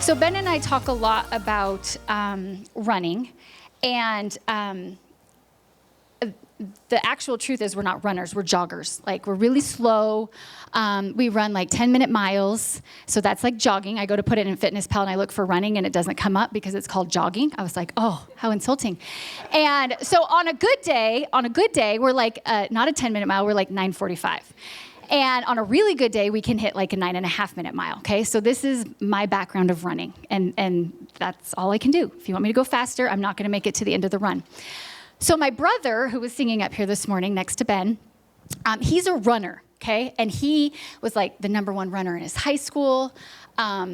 So Ben and I talk a lot about running, and the actual truth is we're not runners, we're joggers. Like, we're really slow. We run like 10-minute miles, so that's like jogging. I go to put it in FitnessPal and I look for running and it doesn't come up because it's called jogging. I was like, oh, how insulting. And so on a good day, we're like, not a 10-minute mile, we're like 9:45. And on a really good day, we can hit like a 9.5-minute mile, okay? So this is my background of running, and that's all I can do. If you want me to go faster, I'm not gonna make it to the end of the run. So my brother, who was singing up here this morning next to Ben, he's a runner, okay? And he was like the #1 runner in his high school.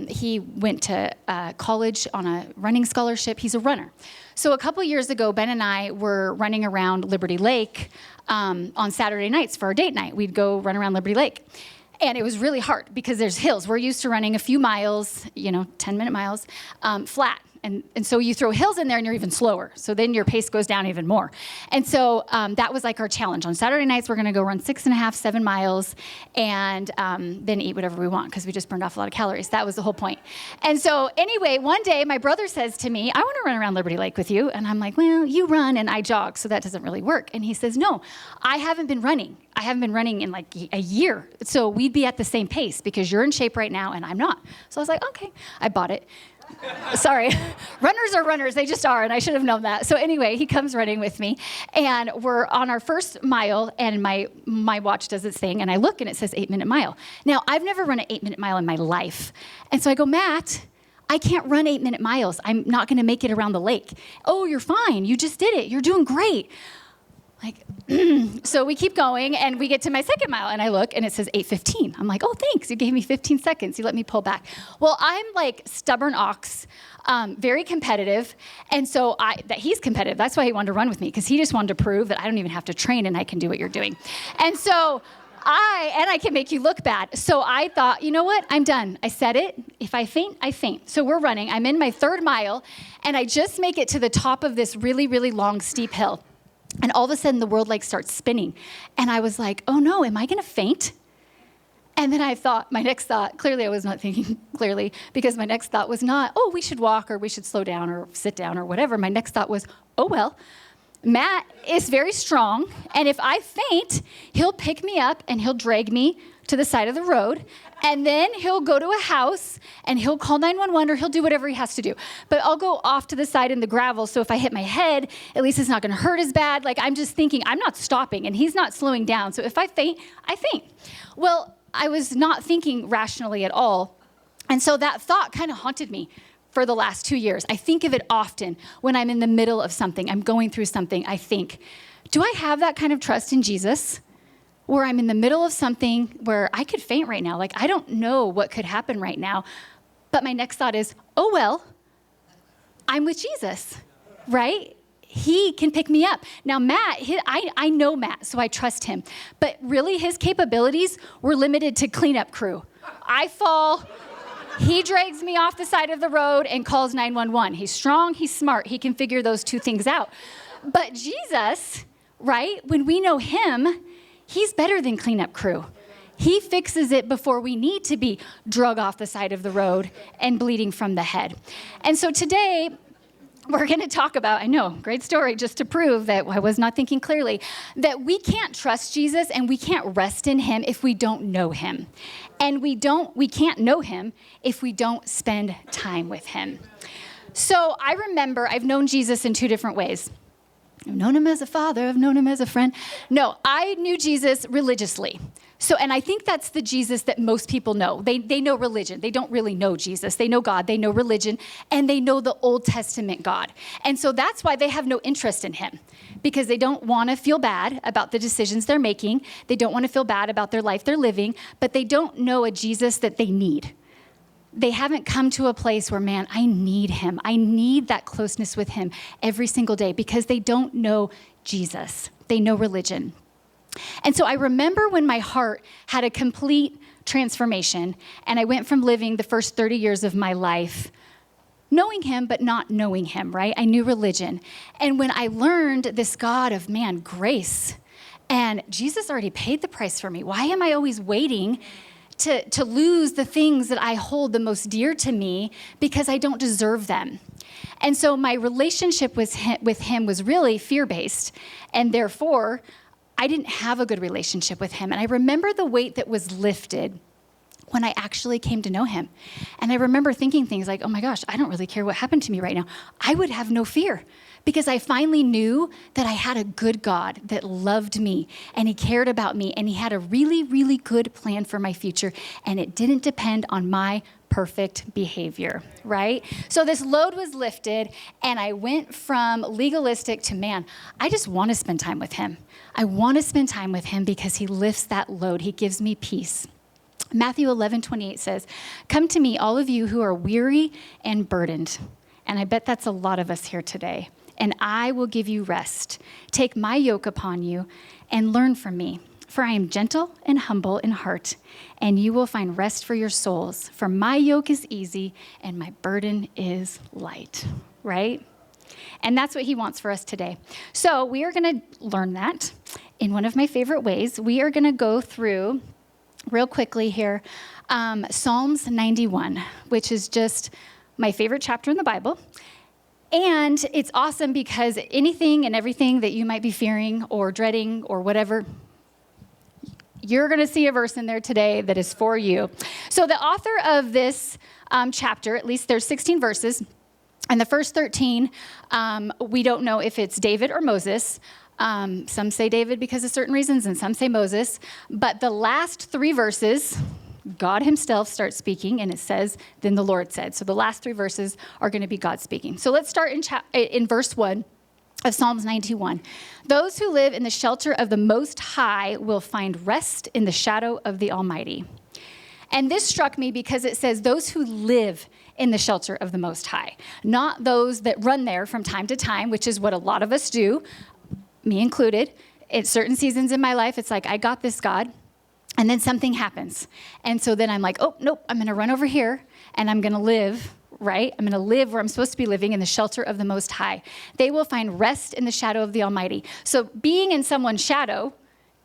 He went to college on a running scholarship. He's a runner. So a couple years ago, Ben and I were running around Liberty Lake on Saturday nights for our date night. We'd go run around Liberty Lake. And it was really hard because there's hills. We're used to running a few miles, 10-minute miles, flat. And so you throw hills in there and you're even slower. So then your pace goes down even more. And so that was like our challenge. On Saturday nights, we're gonna go run 6.5, 7 miles and then eat whatever we want because we just burned off a lot of calories. That was the whole point. And so anyway, one day my brother says to me, I wanna run around Liberty Lake with you. And I'm like, well, you run and I jog, so that doesn't really work. And he says, no, I haven't been running. I haven't been running in like a year. So we'd be at the same pace because you're in shape right now and I'm not. So I was like, okay, I bought it. Sorry, runners are runners, they just are, and I should have known that. So anyway, he comes running with me, and we're on our first mile, and my watch does its thing, and I look, and it says 8-minute mile. Now, I've never run an 8-minute mile in my life, and so I go, Matt, I can't run 8-minute miles. I'm not gonna make it around the lake. Oh, you're fine, you just did it, you're doing great. Like, so we keep going, and we get to my second mile, and I look, and it says 8:15. I'm like, oh, thanks, you gave me 15 seconds. You let me pull back. Well, I'm like stubborn ox, very competitive, and so that he's competitive. That's why he wanted to run with me, because he just wanted to prove that I don't even have to train, and I can do what you're doing. And so I can make you look bad. So I thought, you know what, I'm done. I said it. If I faint, I faint. So we're running. I'm in my third mile, and I just make it to the top of this really, really long, steep hill. And all of a sudden, the world like starts spinning. And I was like, oh no, am I gonna faint? And then I thought, my next thought, clearly I was not thinking clearly, because my next thought was not, oh, we should walk or we should slow down or sit down or whatever. My next thought was, oh well, Matt is very strong, and if I faint, he'll pick me up and he'll drag me to the side of the road, and then he'll go to a house and he'll call 911 or he'll do whatever he has to do. But I'll go off to the side in the gravel, so if I hit my head, at least it's not gonna hurt as bad. Like, I'm just thinking, I'm not stopping and he's not slowing down, so if I faint, I faint. Well, I was not thinking rationally at all, and so that thought kind of haunted me for the last 2 years. I think of it often when I'm in the middle of something, I'm going through something, I think, do I have that kind of trust in Jesus? Where I'm in the middle of something where I could faint right now. Like, I don't know what could happen right now. But my next thought is, oh well, I'm with Jesus, right? He can pick me up. Now Matt, I know Matt, so I trust him. But really his capabilities were limited to cleanup crew. I fall, he drags me off the side of the road and calls 911. He's strong, he's smart, he can figure those two things out. But Jesus, right, when we know him, he's better than cleanup crew. He fixes it before we need to be drug off the side of the road and bleeding from the head. And so today, we're gonna talk about, I know, great story, just to prove that I was not thinking clearly, that we can't trust Jesus and we can't rest in him if we don't know him. And we can't know him if we don't spend time with him. So I remember I've known Jesus in 2 different ways. I've known him as a father, I've known him as a friend. No, I knew Jesus religiously. So, and I think that's the Jesus that most people know. They know religion. They don't really know Jesus. They know God, they know religion, and they know the Old Testament God. And so that's why they have no interest in him, because they don't want to feel bad about the decisions they're making. They don't want to feel bad about their life they're living, but they don't know a Jesus that they need. They haven't come to a place where, man, I need him. I need that closeness with him every single day, because they don't know Jesus. They know religion. And so I remember when my heart had a complete transformation, and I went from living the first 30 years of my life knowing him, but not knowing him, right? I knew religion. And when I learned this God of, man, grace, and Jesus already paid the price for me. Why am I always waiting to lose the things that I hold the most dear to me because I don't deserve them. And so my relationship with him was really fear-based, and therefore, I didn't have a good relationship with him. And I remember the weight that was lifted when I actually came to know him. And I remember thinking things like, oh my gosh, I don't really care what happened to me right now. I would have no fear because I finally knew that I had a good God that loved me and he cared about me and he had a really, really good plan for my future. And it didn't depend on my perfect behavior, right? So this load was lifted and I went from legalistic to, man, I just want to spend time with him. I want to spend time with him because he lifts that load. He gives me peace. Matthew 11:28 says, come to me, all of you who are weary and burdened. And I bet that's a lot of us here today. And I will give you rest. Take my yoke upon you and learn from me. For I am gentle and humble in heart, and you will find rest for your souls. For my yoke is easy and my burden is light, right? And that's what he wants for us today. So we are going to learn that in one of my favorite ways. We are going to go through real quickly here, Psalms 91, which is just my favorite chapter in the Bible. And it's awesome because anything and everything that you might be fearing or dreading or whatever, you're going to see a verse in there today that is for you. So the author of this chapter, at least there's 16 verses, and the first 13, we don't know if it's David or Moses. Some say David because of certain reasons, and some say Moses. But the last 3 verses, God himself starts speaking, and it says, then the Lord said. So the last 3 verses are going to be God speaking. So let's start in verse 1 of Psalms 91. Those who live in the shelter of the Most High will find rest in the shadow of the Almighty. And this struck me because it says those who live in the shelter of the Most High, not those that run there from time to time, which is what a lot of us do, me included. At certain seasons in my life, it's like, I got this, God. And then something happens. And so then I'm like, oh, nope, I'm going to run over here and I'm going to live, right? I'm going to live where I'm supposed to be living in the shelter of the Most High. They will find rest in the shadow of the Almighty. So being in someone's shadow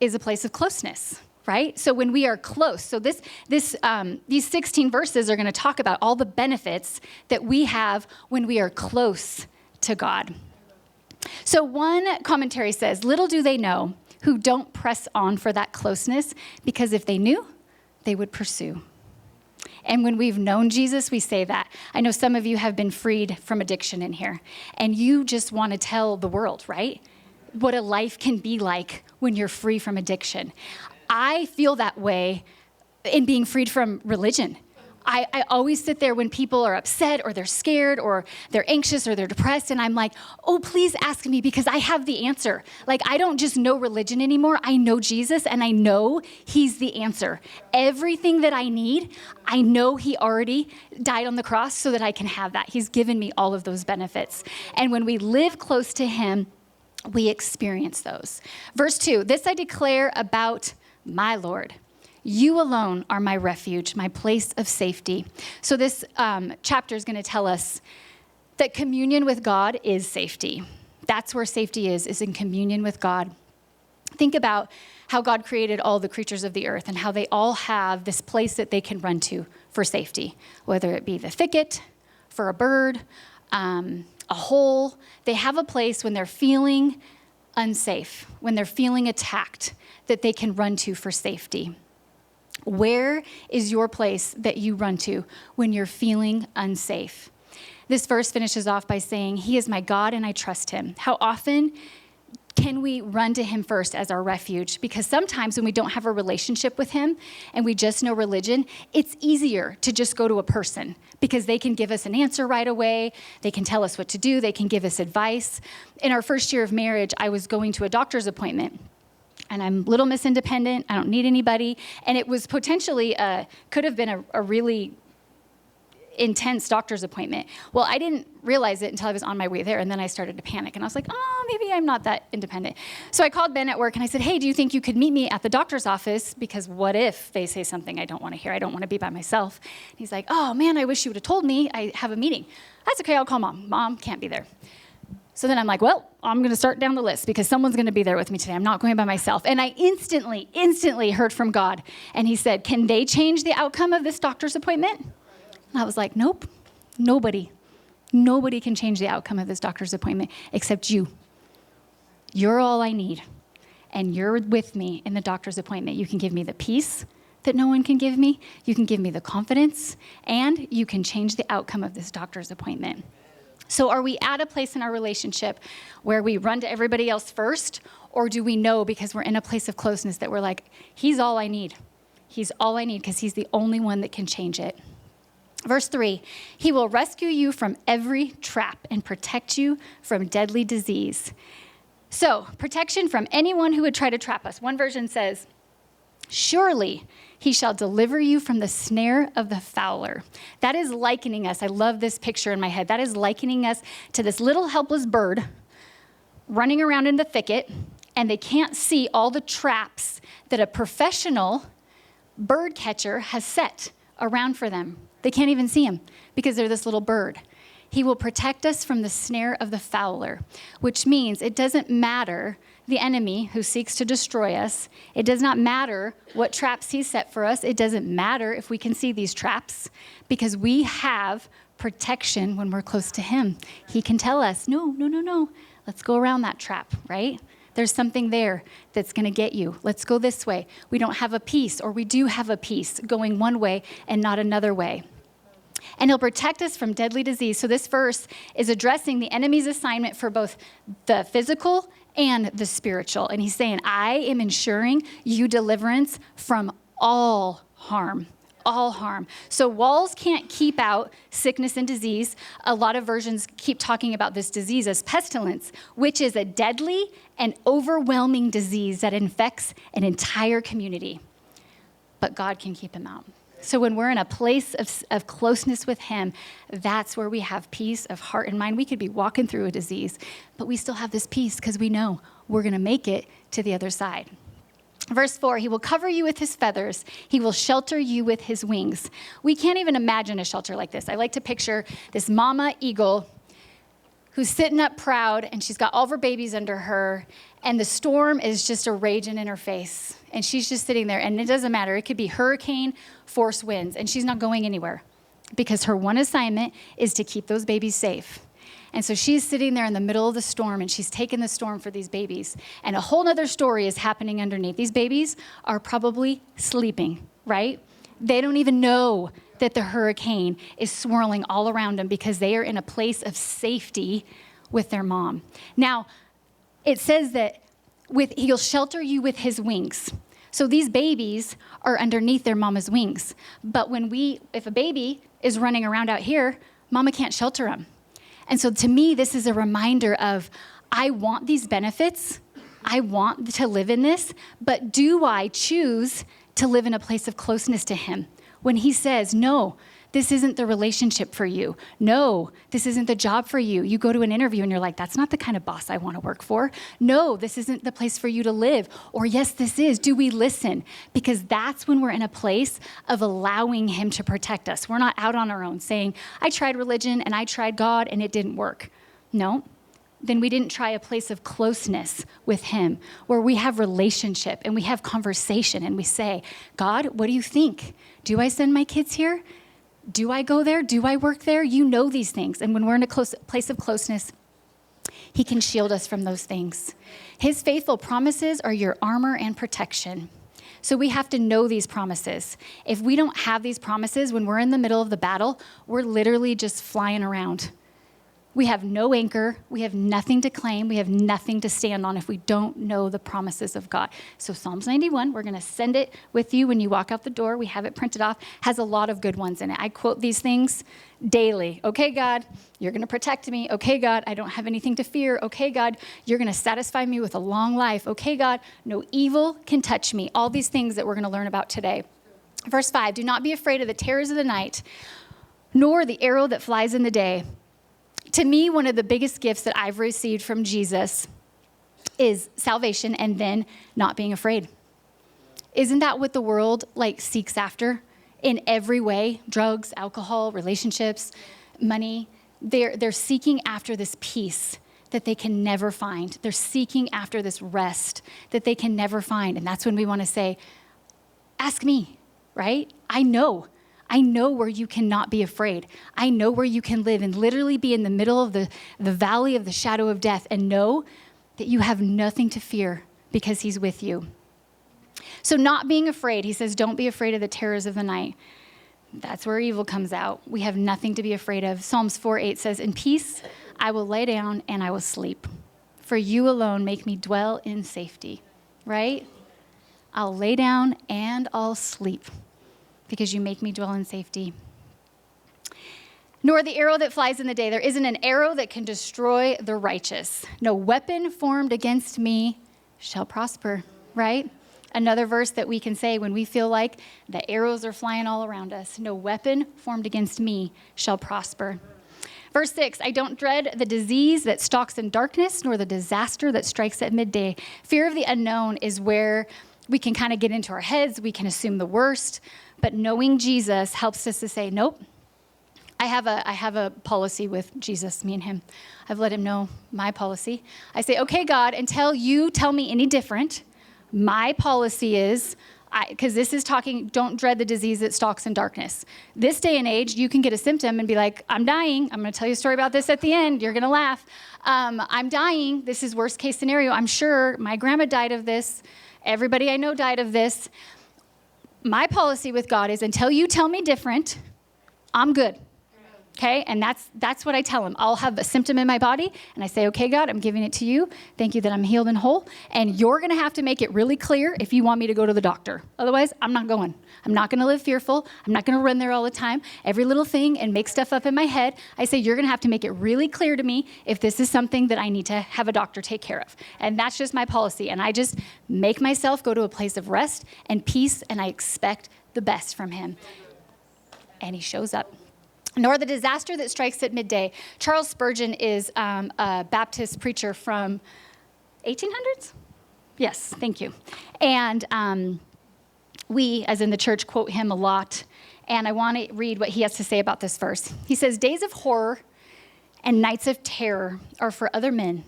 is a place of closeness, right? So when we are close, so these 16 verses are going to talk about all the benefits that we have when we are close to God. So one commentary says, little do they know who don't press on for that closeness, because if they knew, they would pursue. And when we've known Jesus, we say that. I know some of you have been freed from addiction in here, and you just want to tell the world, right? What a life can be like when you're free from addiction. I feel that way in being freed from religion. I always sit there when people are upset or they're scared or they're anxious or they're depressed, and I'm like, oh, please ask me because I have the answer. Like, I don't just know religion anymore. I know Jesus, and I know he's the answer. Everything that I need, I know he already died on the cross so that I can have that. He's given me all of those benefits. And when we live close to him, we experience those. Verse 2, this I declare about my Lord. You alone are my refuge, my place of safety. So this chapter is going to tell us that communion with God is safety. That's where safety is in communion with God. Think about how God created all the creatures of the earth and how they all have this place that they can run to for safety, whether it be the thicket, for a bird, a hole. They have a place when they're feeling unsafe, when they're feeling attacked, that they can run to for safety. Where is your place that you run to when you're feeling unsafe? This verse finishes off by saying, he is my God and I trust him. How often can we run to him first as our refuge? Because sometimes when we don't have a relationship with him and we just know religion, it's easier to just go to a person because they can give us an answer right away. They can tell us what to do. They can give us advice. In our first year of marriage, I was going to a doctor's appointment. And I'm Little Miss Independent. I don't need anybody. And it was potentially, could have been a really intense doctor's appointment. Well, I didn't realize it until I was on my way there. And then I started to panic. And I was like, oh, maybe I'm not that independent. So I called Ben at work and I said, hey, do you think you could meet me at the doctor's office? Because what if they say something I don't want to hear? I don't want to be by myself. And he's like, oh, man, I wish you would have told me. I have a meeting. That's okay. I'll call Mom. Mom can't be there. So then I'm like, well, I'm going to start down the list because someone's going to be there with me today. I'm not going by myself. And I instantly heard from God. And he said, can they change the outcome of this doctor's appointment? And I was like, nope, nobody. Nobody can change the outcome of this doctor's appointment except you. You're all I need. And you're with me in the doctor's appointment. You can give me the peace that no one can give me. You can give me the confidence. And you can change the outcome of this doctor's appointment. So are we at a place in our relationship where we run to everybody else first? Or do we know because we're in a place of closeness that we're like, he's all I need. He's all I need because he's the only one that can change it. Verse 3, he will rescue you from every trap and protect you from deadly disease. So protection from anyone who would try to trap us. One version says, surely he shall deliver you from the snare of the fowler. That is likening us. I love this picture in my head. That is likening us to this little helpless bird running around in the thicket, and they can't see all the traps that a professional bird catcher has set around for them. They can't even see him because they're this little bird. He will protect us from the snare of the fowler, which means it doesn't matter the enemy who seeks to destroy us. It does not matter what traps he set for us. It doesn't matter if we can see these traps because we have protection when we're close to him. He can tell us, no, let's go around that trap, right? There's something there that's going to get you. Let's go this way. We don't have a piece, or we do have a piece going one way and not another way. And he'll protect us from deadly disease. So this verse is addressing the enemy's assignment for both the physical and the spiritual. And he's saying, I am ensuring you deliverance from all harm. All harm. So walls can't keep out sickness and disease. A lot of versions keep talking about this disease as pestilence, which is a deadly and overwhelming disease that infects an entire community. But God can keep him out. So when we're in a place of closeness with him, that's where we have peace of heart and mind. We could be walking through a disease, but we still have this peace because we know we're going to make it to the other side. Verse 4, he will cover you with his feathers. He will shelter you with his wings. We can't even imagine a shelter like this. I like to picture this mama eagle who's sitting up proud, and she's got all of her babies under her, and the storm is just a raging in her face. And she's just sitting there, and it doesn't matter. It could be hurricane force winds, and she's not going anywhere because her one assignment is to keep those babies safe. And so she's sitting there in the middle of the storm, and she's taking the storm for these babies. And a whole other story is happening underneath. These babies are probably sleeping, right? They don't even know that the hurricane is swirling all around them because they are in a place of safety with their mom. Now, it says that he'll shelter you with his wings. So these babies are underneath their mama's wings. But if a baby is running around out here, mama can't shelter him. And so to me, this is a reminder of, I want these benefits. I want to live in this, but do I choose to live in a place of closeness to him? When he says, no, this isn't the relationship for you. No, this isn't the job for you. You go to an interview and you're like, that's not the kind of boss I want to work for. No, this isn't the place for you to live. Or yes, this is. Do we listen? Because that's when we're in a place of allowing him to protect us. We're not out on our own saying, I tried religion and I tried God and it didn't work. No, then we didn't try a place of closeness with him where we have relationship and we have conversation and we say, God, what do you think? Do I send my kids here? Do I go there? Do I work there? You know these things. And when we're in a place of closeness, he can shield us from those things. His faithful promises are your armor and protection. So we have to know these promises. If we don't have these promises, when we're in the middle of the battle, we're literally just flying around. We have no anchor. We have nothing to claim. We have nothing to stand on if we don't know the promises of God. So Psalms 91, we're going to send it with you when you walk out the door. We have it printed off. Has a lot of good ones in it. I quote these things daily. Okay, God, you're going to protect me. Okay, God, I don't have anything to fear. Okay, God, you're going to satisfy me with a long life. Okay, God, no evil can touch me. All these things that we're going to learn about today. Verse 5, do not be afraid of the terrors of the night, nor the arrow that flies in the day. To me, one of the biggest gifts that I've received from Jesus is salvation and then not being afraid. Isn't that what the world seeks after in every way? Drugs, alcohol, relationships, money. They're seeking after this peace that they can never find. They're seeking after this rest that they can never find. And that's when we want to say, ask me, right? I know where you cannot be afraid. I know where you can live and literally be in the middle of the valley of the shadow of death and know that you have nothing to fear because he's with you. So not being afraid, he says, don't be afraid of the terrors of the night. That's where evil comes out. We have nothing to be afraid of. Psalms 4:8 says, in peace, I will lay down and I will sleep. For you alone make me dwell in safety, right? I'll lay down and I'll sleep because you make me dwell in safety. Nor the arrow that flies in the day. There isn't an arrow that can destroy the righteous. No weapon formed against me shall prosper, right? Another verse that we can say when we feel like the arrows are flying all around us. No weapon formed against me shall prosper. Verse 6, I don't dread the disease that stalks in darkness, nor the disaster that strikes at midday. Fear of the unknown is where we can kind of get into our heads. We can assume the worst. But knowing Jesus helps us to say, nope. I have a policy with Jesus, me and him. I've let him know my policy. I say, okay, God, until you tell me any different, my policy is, because this is talking, don't dread the disease that stalks in darkness. This day and age, you can get a symptom and be like, I'm dying. I'm going to tell you a story about this at the end. You're going to laugh. I'm dying. This is worst case scenario. I'm sure my grandma died of this. Everybody I know died of this. My policy with God is until you tell me different, I'm good. Okay, and that's what I tell him. I'll have a symptom in my body, and I say, okay, God, I'm giving it to you. Thank you that I'm healed and whole. And you're going to have to make it really clear if you want me to go to the doctor. Otherwise, I'm not going. I'm not going to live fearful. I'm not going to run there all the time, every little thing, and make stuff up in my head. I say, you're going to have to make it really clear to me if this is something that I need to have a doctor take care of. And that's just my policy. And I just make myself go to a place of rest and peace, and I expect the best from him. And he shows up. Nor the disaster that strikes at midday. Charles Spurgeon is a Baptist preacher from 1800s? Yes, thank you. And we, as in the church, quote him a lot. And I want to read what he has to say about this verse. He says, days of horror and nights of terror are for other men.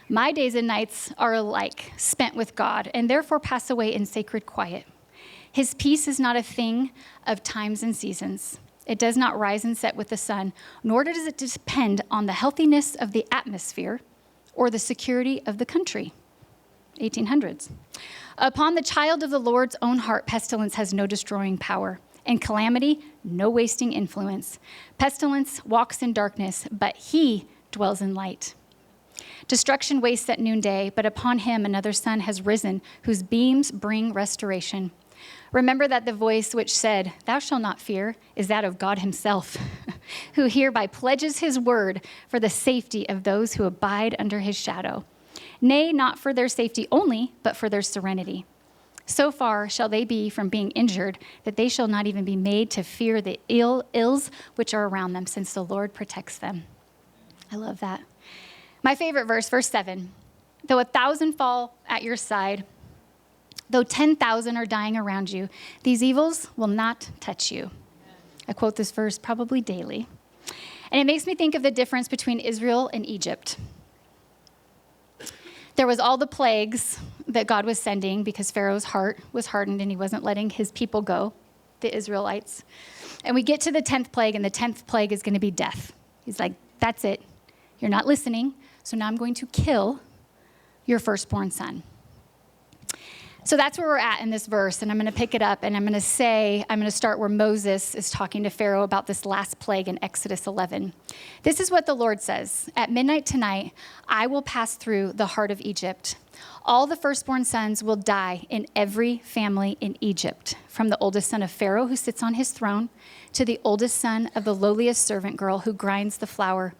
My days and nights are alike, spent with God, and therefore pass away in sacred quiet. His peace is not a thing of times and seasons. It does not rise and set with the sun, nor does it depend on the healthiness of the atmosphere or the security of the country. 1800s. Upon the child of the Lord's own heart, pestilence has no destroying power, and calamity, no wasting influence. Pestilence walks in darkness, but he dwells in light. Destruction wastes at noonday, but upon him another sun has risen, whose beams bring restoration. Remember that the voice which said, thou shalt not fear, is that of God himself, who hereby pledges his word for the safety of those who abide under his shadow. Nay, not for their safety only, but for their serenity. So far shall they be from being injured, that they shall not even be made to fear the ills which are around them, since the Lord protects them. I love that. My favorite verse, verse 7. Though 1,000 fall at your side, though 10,000 are dying around you, these evils will not touch you. I quote this verse probably daily. And it makes me think of the difference between Israel and Egypt. There was all the plagues that God was sending because Pharaoh's heart was hardened and he wasn't letting his people go, the Israelites. And we get to the 10th plague, and the 10th plague is going to be death. He's like, that's it. You're not listening, so now I'm going to kill your firstborn son. So that's where we're at in this verse, and I'm going to pick it up, and I'm going to start where Moses is talking to Pharaoh about this last plague in Exodus 11. This is what the Lord says. At midnight tonight, I will pass through the heart of Egypt. All the firstborn sons will die in every family in Egypt, from the oldest son of Pharaoh who sits on his throne to the oldest son of the lowliest servant girl who grinds the flour.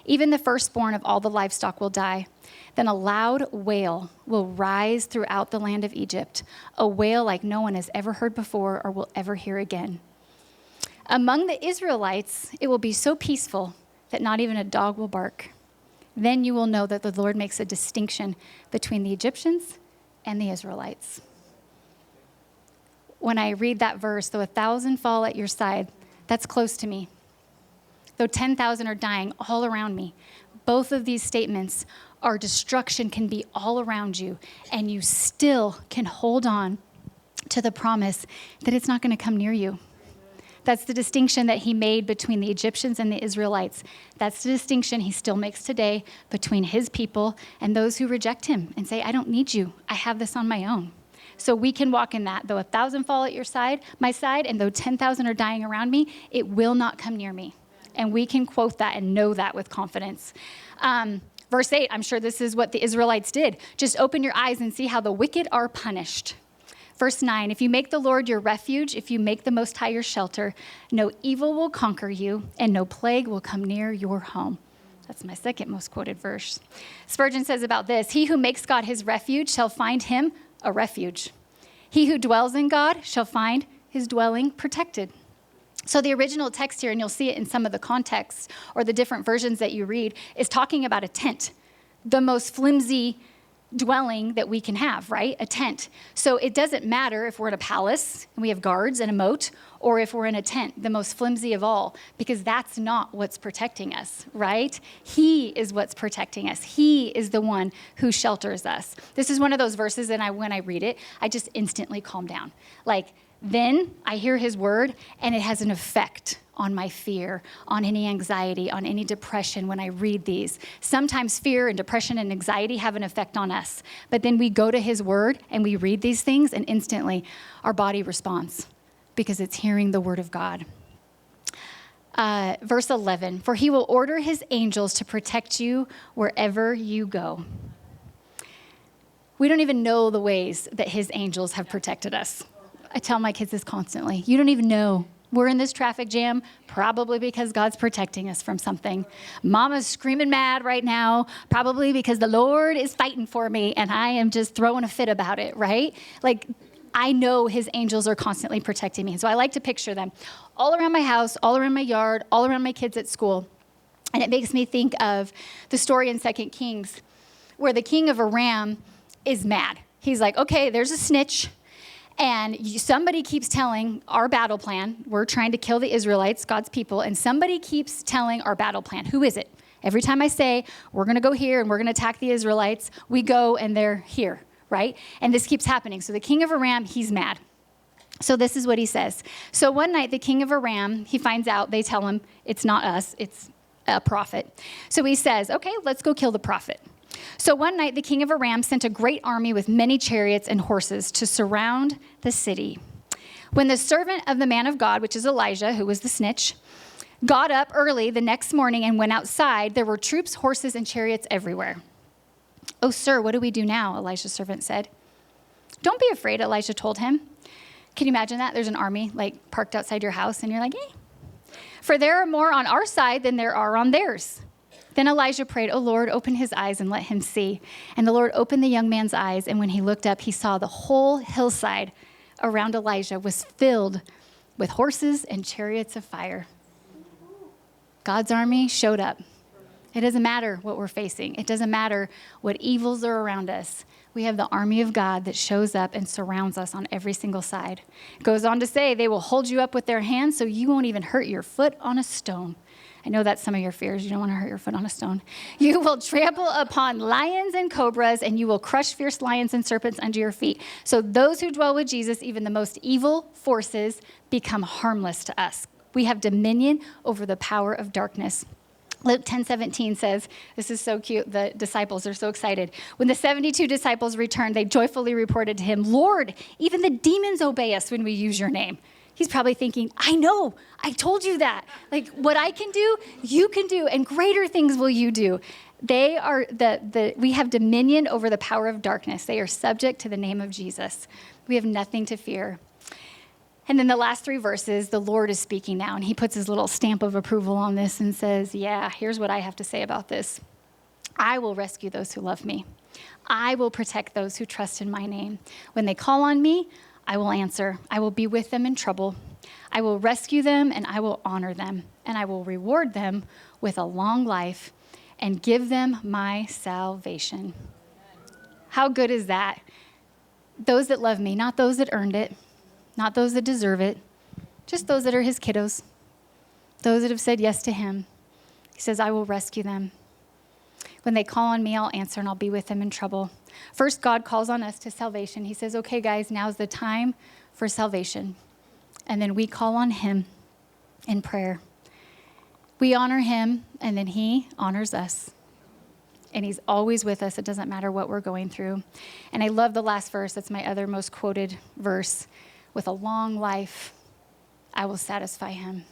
Even the firstborn of all the livestock will die. Then a loud wail will rise throughout the land of Egypt, a wail like no one has ever heard before or will ever hear again. Among the Israelites, it will be so peaceful that not even a dog will bark. Then you will know that the Lord makes a distinction between the Egyptians and the Israelites. When I read that verse, though 1,000 fall at your side, that's close to me. Though 10,000 are dying all around me, both of these statements are destruction can be all around you, and you still can hold on to the promise that it's not going to come near you. That's the distinction that he made between the Egyptians and the Israelites. That's the distinction he still makes today between his people and those who reject him and say, I don't need you. I have this on my own. So we can walk in that. Though 1,000 fall at my side, and though 10,000 are dying around me, it will not come near me. And we can quote that and know that with confidence. Verse 8, I'm sure this is what the Israelites did. Just open your eyes and see how the wicked are punished. Verse 9, if you make the Lord your refuge, if you make the Most High your shelter, no evil will conquer you, and no plague will come near your home. That's my second most quoted verse. Spurgeon says about this, he who makes God his refuge shall find him a refuge. He who dwells in God shall find his dwelling protected. So the original text here, and you'll see it in some of the contexts or the different versions that you read, is talking about a tent, the most flimsy dwelling that we can have, right? A tent. So it doesn't matter if we're in a palace and we have guards and a moat, or if we're in a tent, the most flimsy of all, because that's not what's protecting us, right? He is what's protecting us. He is the one who shelters us. This is one of those verses, and when I read it, I just instantly calm down. Then I hear his word, and it has an effect on my fear, on any anxiety, on any depression when I read these. Sometimes fear and depression and anxiety have an effect on us, but then we go to his word and we read these things, and instantly our body responds because it's hearing the word of God. Verse 11, for he will order his angels to protect you wherever you go. We don't even know the ways that his angels have protected us. I tell my kids this constantly. You don't even know. We're in this traffic jam probably because God's protecting us from something. Mama's screaming mad right now, probably because the Lord is fighting for me and I am just throwing a fit about it, right? I know his angels are constantly protecting me. So I like to picture them all around my house, all around my yard, all around my kids at school. And it makes me think of the story in 2 Kings where the king of Aram is mad. He's like, okay, there's a snitch. And somebody keeps telling our battle plan. We're trying to kill the Israelites, God's people, and somebody keeps telling our battle plan. Who is it? Every time I say, we're going to go here and we're going to attack the Israelites, we go and they're here, right? And this keeps happening. So the king of Aram, he's mad. So this is what he says. So one night, the king of Aram, he finds out, they tell him, it's not us, it's a prophet. So he says, okay, let's go kill the prophet. So one night, the king of Aram sent a great army with many chariots and horses to surround the city. When the servant of the man of God, which is Elijah, who was the snitch, got up early the next morning and went outside, there were troops, horses, and chariots everywhere. Oh, sir, what do we do now? Elijah's servant said. Don't be afraid, Elijah told him. Can you imagine that? There's an army parked outside your house and you're like, hey. For there are more on our side than there are on theirs. Then Elijah prayed, "Oh Lord, open his eyes and let him see." And the Lord opened the young man's eyes, and when he looked up, he saw the whole hillside around Elijah was filled with horses and chariots of fire. God's army showed up. It doesn't matter what we're facing. It doesn't matter what evils are around us. We have the army of God that shows up and surrounds us on every single side. It goes on to say, they will hold you up with their hands so you won't even hurt your foot on a stone. I know that's some of your fears. You don't want to hurt your foot on a stone. You will trample upon lions and cobras, and you will crush fierce lions and serpents under your feet. So those who dwell with Jesus, even the most evil forces, become harmless to us. We have dominion over the power of darkness. Luke 10:17 says, this is so cute, the disciples are so excited. When the 72 disciples returned, they joyfully reported to him, "Lord, even the demons obey us when we use your name." He's probably thinking, I know, I told you that. What I can do, you can do, and greater things will you do. They are we have dominion over the power of darkness. They are subject to the name of Jesus. We have nothing to fear. And then the last 3 verses, the Lord is speaking now, and he puts his little stamp of approval on this and says, yeah, here's what I have to say about this. I will rescue those who love me. I will protect those who trust in my name. When they call on me, I will answer. I will be with them in trouble. I will rescue them, and I will honor them, and I will reward them with a long life and give them my salvation. How good is that? Those that love me, not those that earned it, not those that deserve it, just those that are his kiddos, those that have said yes to him. He says, I will rescue them. When they call on me, I'll answer and I'll be with them in trouble. First, God calls on us to salvation. He says, okay, guys, now's the time for salvation. And then we call on him in prayer. We honor him, and then he honors us. And he's always with us. It doesn't matter what we're going through. And I love the last verse. That's my other most quoted verse. With a long life, I will satisfy him.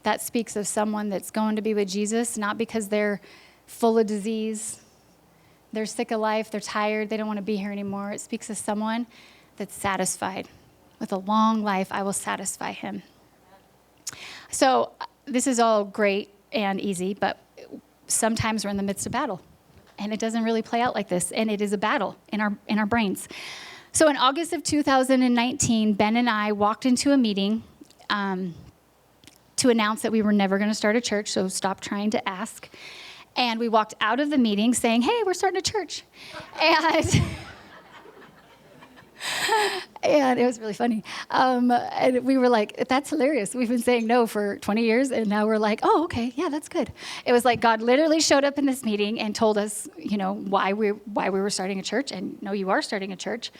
That speaks of someone that's going to be with Jesus, not because they're full of disease, they're sick of life, they're tired, they don't want to be here anymore. It speaks of someone that's satisfied. With a long life, I will satisfy him. So this is all great and easy, but sometimes we're in the midst of battle, and it doesn't really play out like this, and it is a battle in our brains. So in August of 2019, Ben and I walked into a meeting to announce that we were never going to start a church, so stop trying to ask. And we walked out of the meeting saying, hey, we're starting a church. And it was really funny. And we were like, that's hilarious. We've been saying no for 20 years, and now we're like, oh, okay, yeah, that's good. It was like God literally showed up in this meeting and told us, why we were starting a church, and no, you are starting a church.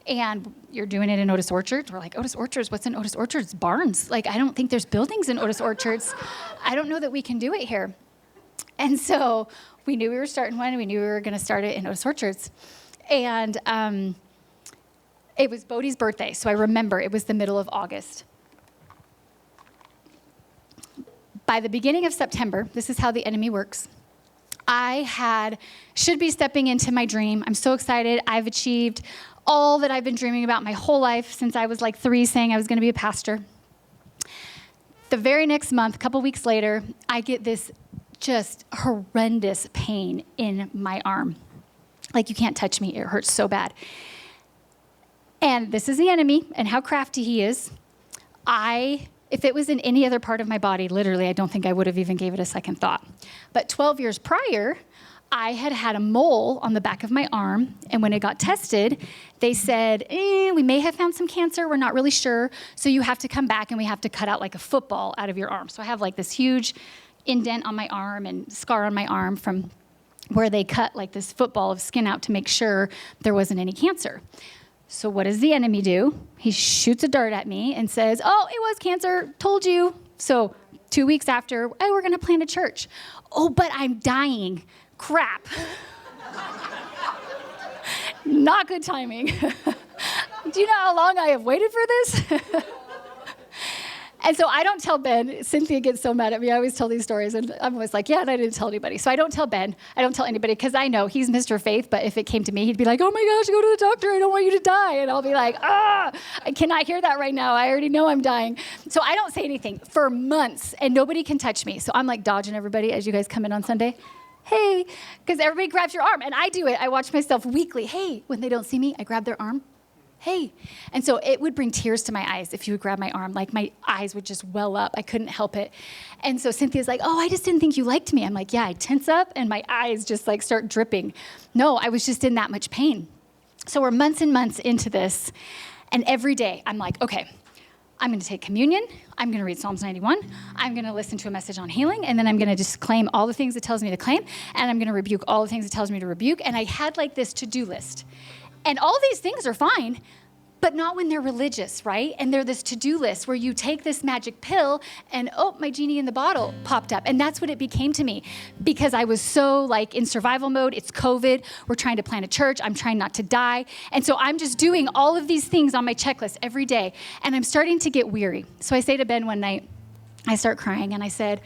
And you're doing it in Otis Orchards. We're like, Otis Orchards? What's in Otis Orchards? Barns. Like, I don't think there's buildings in Otis Orchards. I don't know that we can do it here. And so we knew we were starting one, and we knew we were going to start it in Otis Orchards. And it was Bodie's birthday, so I remember it was the middle of August. By the beginning of September, this is how the enemy works. I should be stepping into my dream. I'm so excited. I've achieved all that I've been dreaming about my whole life since I was like 3, saying I was going to be a pastor. The very next month, a couple weeks later, I get this just horrendous pain in my arm. Like, you can't touch me. It hurts so bad. And this is the enemy and how crafty he is. If it was in any other part of my body, literally, I don't think I would have even gave it a second thought. But 12 years prior, I had a mole on the back of my arm, and when it got tested, they said, we may have found some cancer, we're not really sure, so you have to come back and we have to cut out like a football out of your arm. So I have like this huge indent on my arm and scar on my arm from where they cut like this football of skin out to make sure there wasn't any cancer. So what does the enemy do? He shoots a dart at me and says, oh, it was cancer, told you. So 2 weeks after, we're going to plant a church. Oh, but I'm dying. Crap. Not good timing. Do you know how long I have waited for this? And so I don't tell Ben. Cynthia gets so mad at me. I always tell these stories, and I'm always like, yeah, and I didn't tell anybody. So I don't tell Ben. I don't tell anybody, because I know he's Mr. Faith, but if it came to me, he'd be like, oh my gosh, go to the doctor. I don't want you to die. And I'll be like, I cannot hear that right now. I already know I'm dying. So I don't say anything for months, and nobody can touch me. So I'm like dodging everybody as you guys come in on Sunday. Hey, because everybody grabs your arm, and I do it. I watch myself weekly. Hey, when they don't see me, I grab their arm. Hey. And so it would bring tears to my eyes if you would grab my arm. Like, my eyes would just well up. I couldn't help it. And so Cynthia's like, oh, I just didn't think you liked me. I'm like, yeah, I tense up and my eyes just like start dripping. No, I was just in that much pain. So we're months and months into this. And every day I'm like, okay, I'm going to take communion. I'm going to read Psalms 91. I'm going to listen to a message on healing. And then I'm going to just claim all the things it tells me to claim. And I'm going to rebuke all the things it tells me to rebuke. And I had like this to-do list. And all these things are fine, but not when they're religious, right? And they're this to-do list where you take this magic pill and, oh, my genie in the bottle popped up. And that's what it became to me, because I was so like in survival mode. It's COVID. We're trying to plant a church. I'm trying not to die. And so I'm just doing all of these things on my checklist every day. And I'm starting to get weary. So I say to Ben one night, I start crying, and I said,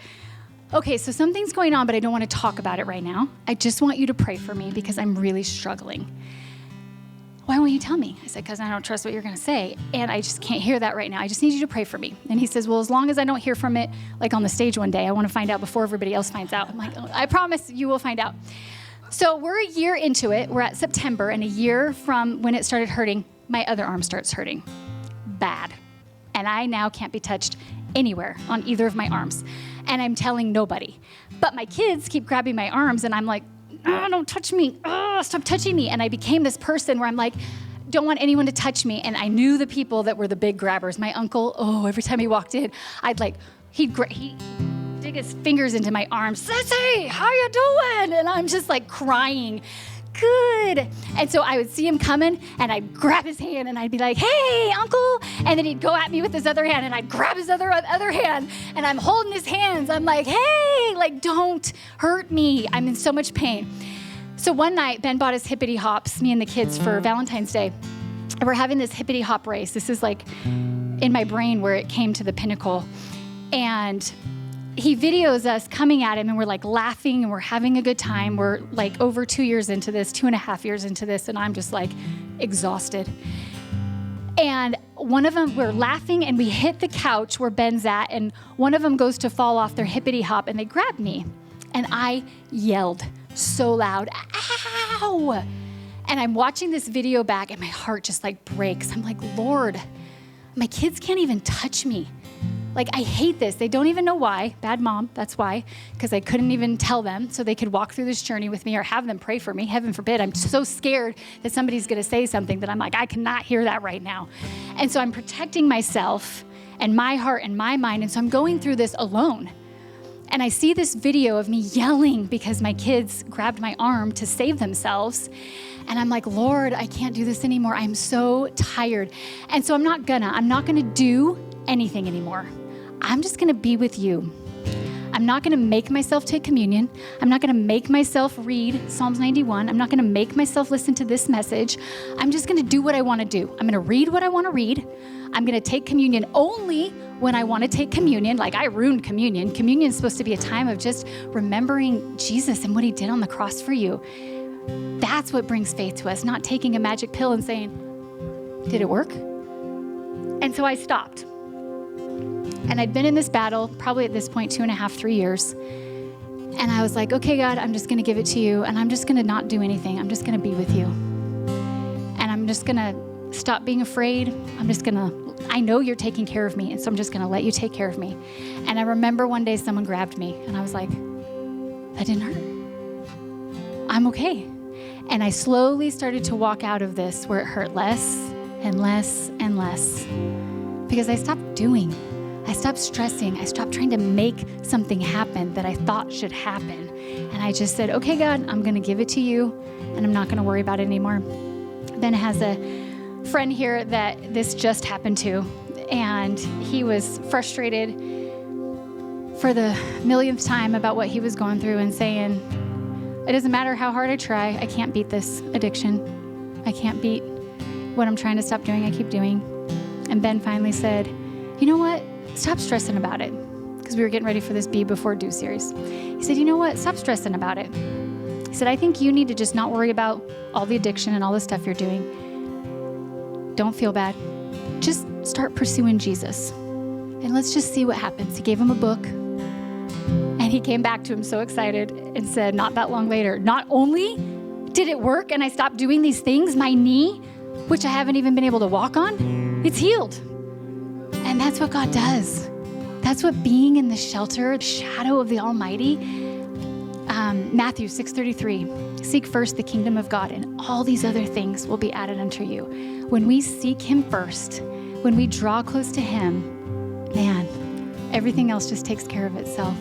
okay, so something's going on, but I don't want to talk about it right now. I just want you to pray for me because I'm really struggling. Why won't you tell me? I said, because I don't trust what you're going to say, and I just can't hear that right now. I just need you to pray for me. And he says, well, as long as I don't hear from it, like on the stage one day, I want to find out before everybody else finds out. I'm like, oh, I promise you will find out. So we're a year into it. We're at September, and a year from when it started hurting, my other arm starts hurting bad. And I now can't be touched anywhere on either of my arms. And I'm telling nobody. But my kids keep grabbing my arms, and I'm like, oh, don't touch me. Oh, stop touching me. And I became this person where I'm like, don't want anyone to touch me. And I knew the people that were the big grabbers. My uncle, every time he walked in, he'd dig dig his fingers into my arm. Sissy, how you doing? And I'm just like crying. Good. And so I would see him coming and I'd grab his hand and I'd be like, hey, uncle. And then he'd go at me with his other hand and I'd grab his other hand and I'm holding his hands. I'm like, hey, like, don't hurt me. I'm in so much pain. So one night, Ben bought us hippity hops, me and the kids, for Valentine's Day. And we're having this hippity hop race. This is like in my brain where it came to the pinnacle. And he videos us coming at him and we're like laughing and we're having a good time. We're like over 2 years into this, 2.5 years into this, and I'm just like exhausted. And one of them, we're laughing and we hit the couch where Ben's at, and one of them goes to fall off their hippity hop and they grab me. And I yelled so loud, ow! And I'm watching this video back and my heart just like breaks. I'm like, Lord, my kids can't even touch me. Like, I hate this. They don't even know why. Bad mom, that's why. Because I couldn't even tell them so they could walk through this journey with me or have them pray for me. Heaven forbid. I'm so scared that somebody's going to say something that I'm like, I cannot hear that right now. And so I'm protecting myself and my heart and my mind. And so I'm going through this alone. And I see this video of me yelling because my kids grabbed my arm to save themselves. And I'm like, Lord, I can't do this anymore. I'm so tired. And so I'm not gonna do anything anymore. I'm just gonna be with you. I'm not gonna make myself take communion. I'm not gonna make myself read Psalms 91. I'm not gonna make myself listen to this message. I'm just gonna do what I wanna do. I'm gonna read what I wanna read. I'm gonna take communion only when I wanna take communion. Like, I ruined communion. Communion is supposed to be a time of just remembering Jesus and what he did on the cross for you. That's what brings faith to us, not taking a magic pill and saying, did it work? And so I stopped. And I'd been in this battle, probably at this point, 2.5, 3 years. And I was like, okay, God, I'm just gonna give it to you. And I'm just gonna not do anything. I'm just gonna be with you. And I'm just gonna stop being afraid. I know you're taking care of me. And so I'm just gonna let you take care of me. And I remember one day someone grabbed me and I was like, that didn't hurt. I'm okay. And I slowly started to walk out of this where it hurt less and less and less. Because I stopped doing. I stopped stressing. I stopped trying to make something happen that I thought should happen. And I just said, okay, God, I'm going to give it to you, and I'm not going to worry about it anymore. Ben has a friend here that this just happened to, and he was frustrated for the millionth time about what he was going through and saying, it doesn't matter how hard I try, I can't beat this addiction. I can't beat what I'm trying to stop doing, I keep doing. And Ben finally said, you know what? Stop stressing about it. Because we were getting ready for this Be Before Do series. He said, you know what? Stop stressing about it. He said, I think you need to just not worry about all the addiction and all the stuff you're doing. Don't feel bad. Just start pursuing Jesus. And let's just see what happens. He gave him a book. And he came back to him so excited and said, not that long later, not only did it work and I stopped doing these things, my knee, which I haven't even been able to walk on, it's healed. And that's what God does. That's what being in the shelter, the shadow of the Almighty. Matthew 6:33, seek first the kingdom of God and all these other things will be added unto you. When we seek him first, when we draw close to him, man, everything else just takes care of itself.